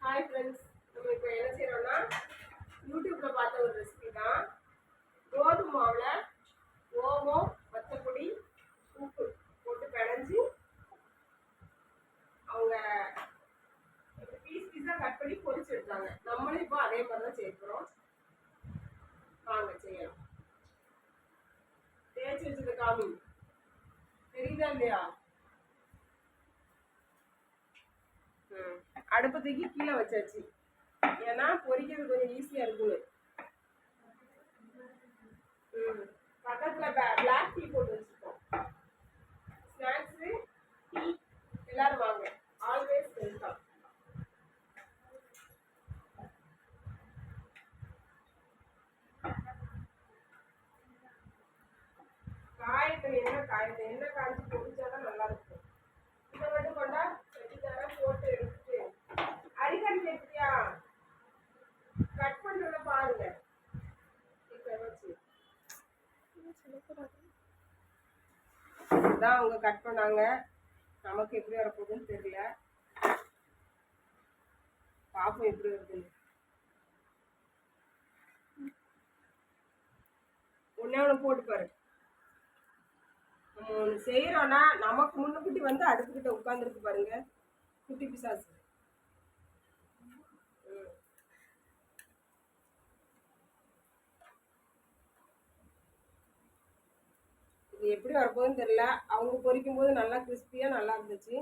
Hi friends, நம்ம இப்போ என்ன செய்யறோம்னா யூடியூப்ல பார்த்த ஒரு ரெசிபி தான். கோதுமை மாவில் ஓமம், வத்தப்பொடி, உப்பு போட்டு பிணைஞ்சு அவங்க பீஸ் பீஸாக கட் பண்ணி பொரிச்சு எடுத்தாங்க. நம்மளும் இப்போ அதே மாதிரி தான் சேர்க்கிறோம். வாங்க செய்யலாம். தேய்ச்சி வச்சது காமி தெரியுதா இல்லையா? அடுப்பு தூக்கி கீழே வச்சாச்சு, ஏன்னா பொரிக்கிறது கொஞ்சம் ஈஸியா இருக்குன்னு. பக்கத்துல பிளாக் டீ போட்டு வச்சுருக்கோம். ஸ்நாக்ஸு, டீ எல்லாரும் வாங்க, ஆல்வேஸ் வெல்கம். காயத்தை என்ன காய்ச்சி பொரிச்சாதான் நல்லா இருக்கும். இதை மட்டும் கொண்டா செடிதான போட்டு எடுத்துட்டு அரிக்கறி கேட்குறியா? கட் பண்றத பாருங்க. இதான் அவங்க கட் பண்ணாங்க. நமக்கு எப்படி வரப்போகுதுன்னு தெரியல. பாப்போம் எப்படி வருதுன்னு. ஒண்ணு போட்டு பாரு. நம்ம ஒன்று செய்யறோம்னா நமக்கு முன்னுக்குட்டி வந்து அடுப்புக்கிட்ட உட்காந்துருக்கு பாருங்க, குட்டி பிசாசு. இது எப்படி வரப்போகுதுன்னு தெரியல. அவங்க பொரிக்கும் போது நல்லா கிறிஸ்பியா நல்லா இருந்துச்சு.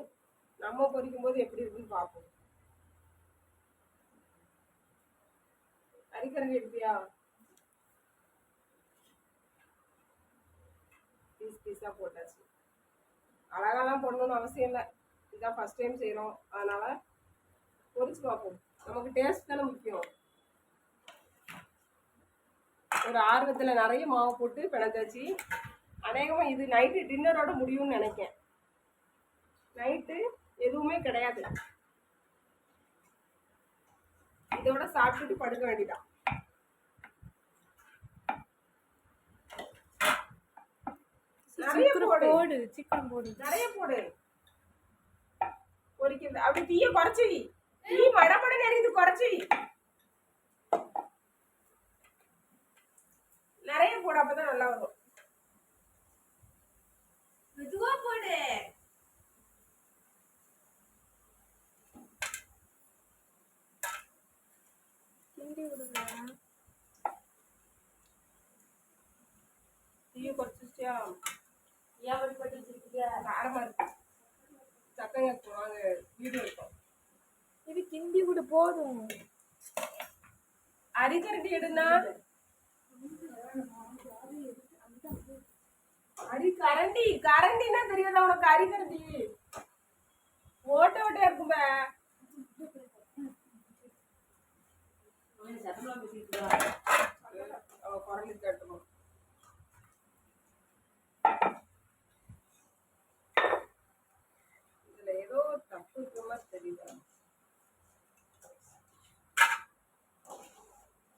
நம்ம பொரிக்கும் போது எப்படி இருக்குன்னு பார்ப்போம். அரிக்கரண்டி எடுப்பியா? பீஸ் பீஸா போட்டாச்சு. அழகாலாம் போடணும்னு அவசியம் இல்லை. இதுதான் ஃபர்ஸ்ட் டைம் செய்கிறோம், அதனால பொரிச்சு பார்ப்போம். நமக்கு டேஸ்ட் தானே முக்கியம். ஒரு ஆர்வத்தில் நிறைய மாவு போட்டு பிணைஞ்சாச்சு. அநேகமாக இது நைட்டு டின்னரோட முடியும்னு நினைக்கேன். நைட்டு எதுவுமே கிடையாது, இதோட சாப்பிட்டுட்டு படுக்க வேண்டியதான். நிறைய போடு, சிக்கன் போடு, நிறைய போடு. பொரிக்கிறது அப்படி தீய குறைச்சி, தீ மடமட நெறிந்து குறைச்சி நிறைய போடு, அப்பதான் நல்லா வரும். மெதுவா போடு. கிண்டி விடுங்க. தீய குறைச்சிட்டியா? ஏன் வழி பட்டு வச்சிருக்கீங்க? காரமா இருக்கு. சத்தங்க வாங்க, வீடியோ இருக்கும். இது கிண்டி விடு போதும். அரிக்கரண்டி எடுனா, அரிக்கரண்டி கரண்டின்னா தெரியாதா உனக்கு? அரிக்கரண்டி ஓட்ட ஓட்டையா இருக்கும்ப. குரலு கேட்டுமா? இதுல ஏதோ தப்பு இருக்கிற மாதிரி தெரியுதா?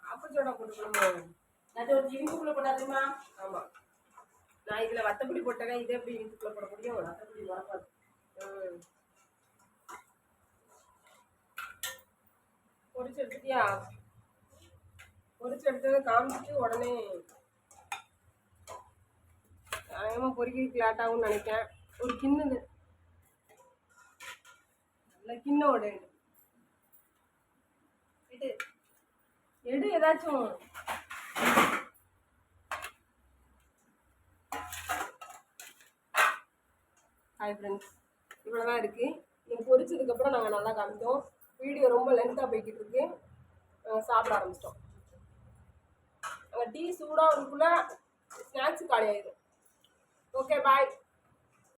ஆப்பச்சோடா போட்டுக்கணும். அது ஒரு இனிப்புக்குள்ள போட்டாதுமா. ஆமா, நான் இதுல வத்தப்பொடி போட்டேன். இதே எப்படி இனிப்புக்குள்ள போட முடியும்? வத்தப்பொடி வரப்பாது. பொரிச்சு எடுத்துட்டியா? பொரிச்சு எடுத்ததை காமிச்சிட்டு உடனே அதிகமாக பொரிக்கிறதுக்கு லேட் ஆகும்னு நினைக்கிறேன். ஒரு கிண்ணது நல்ல கிண்ணோட எடு ஏதாச்சும். ஹாய் ஃப்ரெண்ட்ஸ், இவ்வளோதான் இருக்குது. நீங்கள் பொரிச்சதுக்கப்புறம் நாங்கள் நல்லா காமிச்சோம். வீடியோ ரொம்ப லென்த்தாக போய்கிட்டு இருக்கு. சாப்பிட ஆரம்பிச்சிட்டோம். டீ சூடாக இருக்குள்ள ஸ்நாக்ஸ் காலி ஆயிடும். ஓகே, பாய்.